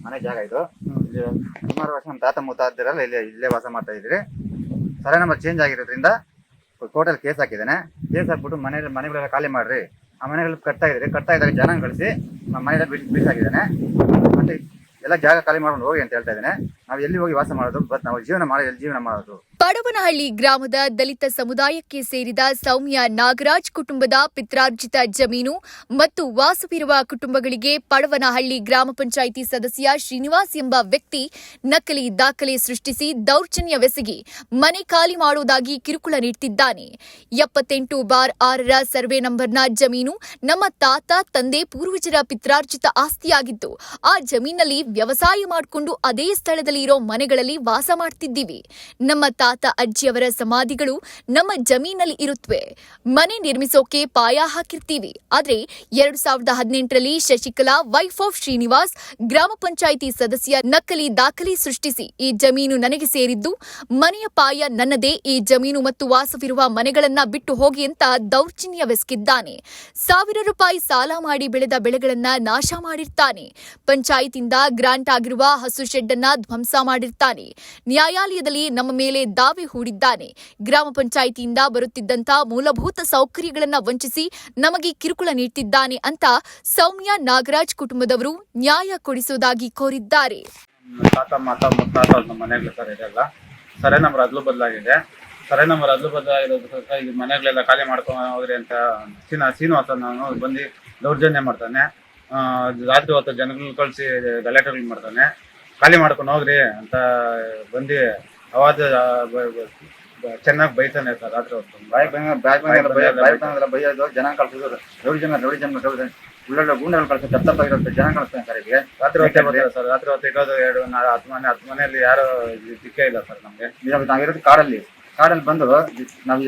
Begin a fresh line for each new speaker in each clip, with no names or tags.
ಮನೆ ಜಾಗ ಇದು. ಇಲ್ಲಿ ಸುಮಾರು ವರ್ಷ ನಮ್ಮ ತಾತ ಮುತ್ತಾದಿರಲ್ಲ ಇಲ್ಲೇ ವಾಸ ಮಾಡ್ತಾ ಇದ್ರಿ. ಸರ್ವೆ ನಂಬರ್ ಚೇಂಜ್ ಆಗಿರೋದ್ರಿಂದ ಕೋರ್ಟಲ್ಲಿ ಕೇಸ್ ಹಾಕಿದ್ದೇನೆ. ಕೇಸ್ ಹಾಕ್ಬಿಟ್ಟು ಮನೆಗಳೆಲ್ಲ ಖಾಲಿ ಮಾಡ್ರಿ, ಆ ಮನೆಗಳು ಕಟ್ತಾ ಇದ್ದಾರೆ ಜನ ಕಳಿಸಿ ಮನೆಯೆಲ್ಲ ಬಿಸಾಕಿದ್ದೇನೆ. ಮತ್ತೆ ಎಲ್ಲ ಜಾಗ ಖಾಲಿ ಮಾಡ್ಕೊಂಡು ಹೋಗಿ ಅಂತ ಹೇಳ್ತಾ ಇದ್ದೇನೆ. ನಾವು ಎಲ್ಲಿ ಹೋಗಿ ವಾಸ ಮಾಡೋದು, ಬಟ್ ನಾವು ಜೀವನ ಮಾಡೋದು.
ಪಡವನಹಳ್ಳಿ ಗ್ರಾಮದ ದಲಿತ ಸಮುದಾಯಕ್ಕೆ ಸೇರಿದ ಸೌಮ್ಯ ನಾಗರಾಜ್ ಕುಟುಂಬದ ಪಿತ್ರಾರ್ಜಿತ ಜಮೀನು ಮತ್ತು ವಾಸವಿರುವ ಕುಟುಂಬಗಳಿಗೆ ಪಡವನಹಳ್ಳಿ ಗ್ರಾಮ ಪಂಚಾಯಿತಿ ಸದಸ್ಯ ಶ್ರೀನಿವಾಸ್ ಎಂಬ ವ್ಯಕ್ತಿ ನಕಲಿ ದಾಖಲೆ ಸೃಷ್ಟಿಸಿ ದೌರ್ಜನ್ಯವೆಸಗಿ ಮನೆ ಖಾಲಿ ಮಾಡುವುದಾಗಿ ಕಿರುಕುಳ ನೀಡುತ್ತಿದ್ದಾನೆ. 78/6 ಸರ್ವೆ ನಂಬರ್ನ ಜಮೀನು ನಮ್ಮ ತಾತ ತಂದೆ ಪೂರ್ವಜರ ಪಿತ್ರಾರ್ಜಿತ ಆಸ್ತಿಯಾಗಿದ್ದು, ಆ ಜಮೀನಲ್ಲಿ ವ್ಯವಸಾಯ ಮಾಡಿಕೊಂಡು ಅದೇ ಸ್ಥಳದಲ್ಲಿ ಇರೋ ಮನೆಗಳಲ್ಲಿ ವಾಸ ಮಾಡ್ತಿದ್ದೀವಿ. ನಮ್ಮ ತಾತ ಅಜ್ಜಿಯವರ ಸಮಾಧಿಗಳು ನಮ್ಮ ಜಮೀನಲ್ಲಿ ಇರುತ್ತವೆ. ಮನೆ ನಿರ್ಮಿಸೋಕೆ ಪಾಯ ಹಾಕಿರ್ತೀವಿ. ಆದ್ರೆ 2018ರಲ್ಲಿ ಶಶಿಕಲಾ ವೈಫ್ ಆಫ್ ಶ್ರೀನಿವಾಸ್ ಗ್ರಾಮ ಪಂಚಾಯಿತಿ ಸದಸ್ಯ ನಕಲಿ ದಾಖಲೆ ಸೃಷ್ಟಿಸಿ ಈ ಜಮೀನು ನನಗೆ ಸೇರಿದ್ದು, ಮನೆಯ ಪಾಯ ನನ್ನದೇ, ಈ ಜಮೀನು ಮತ್ತು ವಾಸವಿರುವ ಮನೆಗಳನ್ನ ಬಿಟ್ಟು ಹೋಗಿ ಅಂತ ದೌರ್ಜನ್ಯವೆಸಗಿದ್ದಾನೆ. ಸಾವಿರ ರೂಪಾಯಿ ಸಾಲ ಮಾಡಿ ಬೆಳೆದ ಬೆಳೆಗಳನ್ನ ನಾಶ ಮಾಡಿರ್ತಾನೆ. ಪಂಚಾಯತಿಂದ ಗ್ರಾಂಟ್ ಆಗಿರುವ ಹಸು ಶೆಡ್ ಅನ್ನ ಧ್ವಂಸ ಮಾಡಿರ್ತಾನೆ. ನ್ಯಾಯಾಲಯದಲ್ಲಿ ನಮ್ಮ ಮೇಲೆ ದಾವೆ ಹೂಡಿದ್ದಾನೆ. ಗ್ರಾಮ ಪಂಚಾಯಿತಿಯಿಂದ ಬರುತ್ತಿದ್ದಂತ ಮೂಲಭೂತ ಸೌಕರ್ಯಗಳನ್ನ ವಂಚಿಸಿ ನಮಗೆ ಕಿರುಕುಳ ನೀಡುತ್ತಿದ್ದಾನೆ ಅಂತ ಸೌಮ್ಯ ನಾಗರಾಜ್ ಕುಟುಂಬದವರು ನ್ಯಾಯ ಕೊಡಿಸುವುದಾಗಿ ಕೋರಿದ್ದಾರೆ.
ತಾತ ಮುತ್ತಾತ ಮನೆಗಳು ಸರ್ ಇದೆಲ್ಲ ಸರ್ವೆ ನಂಬರ್ ಅದಲು ಬದಲಾಗಿದೆ. ಸರ್ವೆ ನಂಬರ್ ಅದಲು ಬದಲಾಗಿರೋದಕ್ಕೆ ಈ ಮನೆಗಳೆಲ್ಲ ಖಾಲಿ ಮಾಡ್ಕೊಂಡು ಹೋದ್ರಿ ಅಂತ ಶ್ರೀನಿವಾಸ ನಾನು ಬಂದು ದೌರ್ಜನ್ಯ ಮಾಡ್ತಾನೆ. ರಾತ್ರಿ ಹೊತ್ತು ಜನಗಳು ಕಳಿಸಿ ಗಲಾಟೆಗಳು ಮಾಡ್ತಾನೆ. ಖಾಲಿ ಮಾಡ್ಕೊಂಡು ಹೋಗ್ರಿ ಅಂತ ಬಂದು ಅವಾದ ಚೆನ್ನಾಗಿ ಬೈತಾನೆ ಸರ್. ರಾತ್ರಿ ಹೊತ್ತು
ಬೈಯೋದು, ಜನ ಕಳ್ಸಿದ್ರು, ರೌಡಿ ಜನ ಉಳ್ಳ ಗೂಂಡಗಳು ಕಳ್ಸಿ ತಪ್ಪಾಗಿರೋ ಜನ ಕಳಿಸ್ತಾನೆ ಸರ್. ಈಗ
ರಾತ್ರಿ ಹೊತ್ತೆ ಬರ್ತಾರೆ ಸರ್. ರಾತ್ರಿ ಹೊತ್ತು ಇರೋದು 10 ಮನೆಯಲ್ಲಿ ಯಾರು ಸಿಕ್ಕೇ ಇಲ್ಲ ಸರ್ ನಮಗೆ.
ನಾವಿರೋದು ಕಾಡಲ್ಲಿ ಬಂದು ನಾವು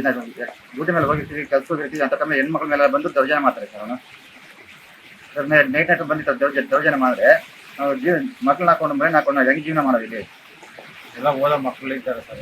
ಡ್ಯೂಟಿ ಮೇಲೆ ಹೋಗಿರ್ತೀವಿ, ಕೆಲಸ ಹೋಗಿರ್ತೀವಿ ಅಂತ ಟೈಮ್ ಹೆಣ್ಮಕ್ಳ ಮೇಲೆ ಬಂದು ದೌರ್ಜನ್ಯ ಮಾಡ್ತಾರೆ ಸರ್. ಅವನು ನೈಟ್ ಬಂದಿತ್ತು ದೌರ್ಜನ್ಯ ಮಾಡಿದ್ರೆ ನಾವು ಮಕ್ಕಳನ್ನ ಹಾಕೊಂಡು ಮನೆ ಹಾಕೊಂಡು ಹೆಂಗೆ ಜೀವನ ಮಾಡೋದು? ಇಲ್ಲಿ
ಎಲ್ಲ ಓದೋ ಮಕ್ಕಳು ಇದ್ದಾರೆ ಸರ್.